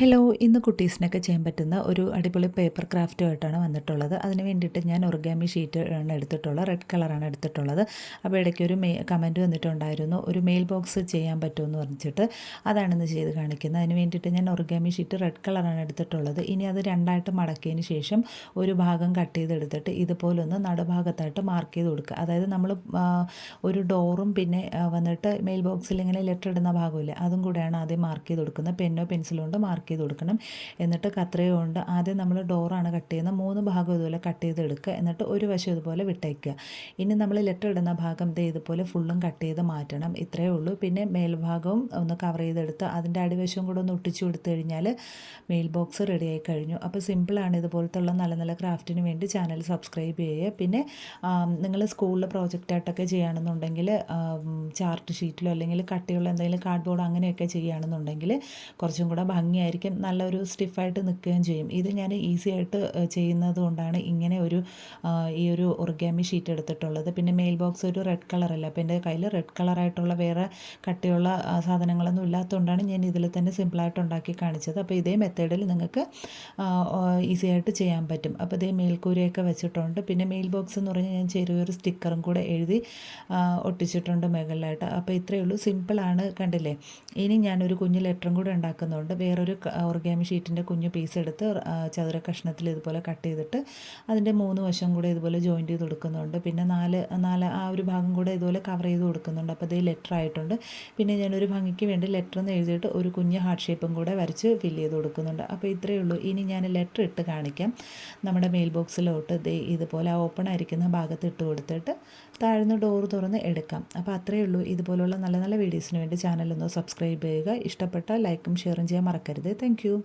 Hello, ഇന്ന് കുട്ടീസിനൊക്കെ ചെയ്യാൻ പറ്റുന്ന ഒരു അടിപൊളി പേപ്പർ ക്രാഫ്റ്റുമായിട്ടാണ് വന്നിട്ടുള്ളത്. അതിന് വേണ്ടിയിട്ട് ഞാൻ ഒറിഗാമി ഷീറ്റ് ആണ് എടുത്തിട്ടുള്ളത്. റെഡ് കളറാണ് എടുത്തിട്ടുള്ളത്. അപ്പോൾ ഇടയ്ക്ക് ഒരു കമൻറ്റ് വന്നിട്ടുണ്ടായിരുന്നു, ഒരു മെയിൽ ബോക്സ് ചെയ്യാൻ പറ്റുമെന്ന് പറഞ്ഞിട്ട്. അതാണിന്ന് ചെയ്ത് കാണിക്കുന്നത്. അതിന് വേണ്ടിയിട്ട് ഞാൻ ഒറിഗാമി ഷീറ്റ് റെഡ് കളറാണ് എടുത്തിട്ടുള്ളത്. ഇനി അത് രണ്ടായിട്ട് മടക്കിയതിന് ശേഷം ഒരു ഭാഗം കട്ട് ചെയ്തെടുത്തിട്ട് ഇതുപോലൊന്ന് നടുഭാഗത്തായിട്ട് മാർക്ക് ചെയ്ത് കൊടുക്കുക. അതായത് നമ്മൾ ഒരു ഡോറും പിന്നെ വന്നിട്ട് മെയിൽ ബോക്സിൽ ഇങ്ങനെ ലെറ്റർ ഇടുന്ന ഭാഗമില്ലേ, അതും കൂടെയാണ് ആദ്യം മാർക്ക് ചെയ്ത് കൊടുക്കുന്നത്. പെന്നോ പെൻസിലോ കൊണ്ട് മാർക്ക് ചെയ്ത് കൊടുക്കണം. എന്നിട്ട് കത്രിക കൊണ്ട് ആദ്യം നമ്മൾ ഡോറാണ് കട്ട് ചെയ്യുന്നത്, 3 ഭാഗം ഇതുപോലെ കട്ട് ചെയ്തെടുക്കുക. എന്നിട്ട് ഒരു വശം ഇതുപോലെ വിട്ടേക്കുക. ഇനി നമ്മൾ ലെറ്റർ ഇടുന്ന ഭാഗം ഇതുപോലെ ഫുള്ളും കട്ട് ചെയ്ത് മാറ്റണം. ഇത്രയേ ഉള്ളൂ. പിന്നെ മേൽഭാഗവും ഒന്ന് കവർ ചെയ്തെടുത്ത് അതിൻ്റെ അടിവശവും കൂടെ ഒന്ന് ഒട്ടിച്ചു കൊടുത്തു കഴിഞ്ഞാൽ മെയിൽ ബോക്സ് റെഡിയായി കഴിഞ്ഞു. അപ്പോൾ സിമ്പിളാണ്. ഇതുപോലത്തുള്ള നല്ല നല്ല ക്രാഫ്റ്റിന് വേണ്ടി ചാനൽ സബ്സ്ക്രൈബ് ചെയ്യുക. പിന്നെ നിങ്ങൾ സ്കൂളിൽ പ്രോജക്റ്റായിട്ടൊക്കെ ചെയ്യുകയാണെന്നുണ്ടെങ്കിൽ ചാർട്ട് ഷീറ്റിലോ അല്ലെങ്കിൽ കട്ടിയുള്ള എന്തെങ്കിലും കാർഡ്ബോർഡ് അങ്ങനെയൊക്കെ ചെയ്യുകയാണെന്നുണ്ടെങ്കിൽ കുറച്ചും കൂടെ ഭംഗിയായിരിക്കും, നല്ലൊരു സ്റ്റിഫായിട്ട് നിൽക്കുകയും ചെയ്യും. ഇത് ഞാൻ ഈസി ആയിട്ട് ചെയ്യുന്നത് കൊണ്ടാണ് ഇങ്ങനെ ഈ ഒരു ഒറിഗാമി ഷീറ്റ് എടുത്തിട്ടുള്ളത്. പിന്നെ മെയിൽ ബോക്സ് ഒരു റെഡ് കളറല്ല, അപ്പോൾ എൻ്റെ കയ്യിൽ റെഡ് കളറായിട്ടുള്ള വേറെ കട്ടിയുള്ള സാധനങ്ങളൊന്നും ഇല്ലാത്തതുകൊണ്ടാണ് ഞാൻ ഇതിൽ തന്നെ സിമ്പിളായിട്ട് ഉണ്ടാക്കി കാണിച്ചത്. അപ്പോൾ ഇതേ മെത്തേഡിൽ നിങ്ങൾക്ക് ഈസി ആയിട്ട് ചെയ്യാൻ പറ്റും. അപ്പോൾ ഇതേ മേൽക്കൂരയൊക്കെ വെച്ചിട്ടുണ്ട്. പിന്നെ മെയിൽ ബോക്സ് എന്ന് പറഞ്ഞാൽ ഞാൻ ചെറിയൊരു സ്റ്റിക്കറും കൂടെ എഴുതി ഒട്ടിച്ചിട്ടുണ്ട് മുകളിലായിട്ട്. അപ്പോൾ ഇത്രയേ ഉള്ളൂ, സിമ്പിളാണ്. കണ്ടില്ലേ? ഇനി ഞാനൊരു കുഞ്ഞ് ലെറ്ററും കൂടെ ഉണ്ടാക്കുന്നുണ്ട്. വേറൊരു ഒറിഗാമി ഷീറ്റിൻ്റെ കുഞ്ഞു പീസ് എടുത്ത് ചതുര കഷ്ണത്തിൽ ഇതുപോലെ കട്ട് ചെയ്തിട്ട് അതിൻ്റെ 3 വശം കൂടെ ഇതുപോലെ ജോയിൻറ്റ് ചെയ്ത് കൊടുക്കുന്നുണ്ട്. പിന്നെ നാല് ആ ഒരു ഭാഗം കൂടെ ഇതുപോലെ കവർ ചെയ്ത് കൊടുക്കുന്നുണ്ട്. അപ്പോൾ ഇത് ലെറ്റർ ആയിട്ടുണ്ട്. പിന്നെ ഞാനൊരു ഭംഗിക്ക് വേണ്ടി ലെറ്റർ എന്ന് എഴുതിയിട്ട് ഒരു കുഞ്ഞ് ഹാർട്ട് ഷേപ്പും കൂടെ വരച്ച് ഫില്ല് ചെയ്ത് കൊടുക്കുന്നുണ്ട്. അപ്പോൾ ഇത്രയേ ഉള്ളൂ. ഇനി ഞാൻ ലെറ്റർ ഇട്ട് കാണിക്കാം. നമ്മുടെ മെയിൽ ബോക്സിലോട്ട് ഇതുപോലെ ഓപ്പൺ ആയിരിക്കുന്ന ഭാഗത്ത് ഇട്ട് കൊടുത്തിട്ട് താഴ്ന്ന് ഡോർ തുറന്ന് എടുക്കാം. അപ്പോൾ അത്രയേ ഉള്ളൂ. ഇതുപോലുള്ള നല്ല നല്ല വീഡിയോസിന് വേണ്ടി ചാനലൊന്ന് സബ്സ്ക്രൈബ് ചെയ്യുക. ഇഷ്ടപ്പെട്ടാൽ ലൈക്കും ഷെയറും ചെയ്യാൻ മറക്കരുത്. Thank you.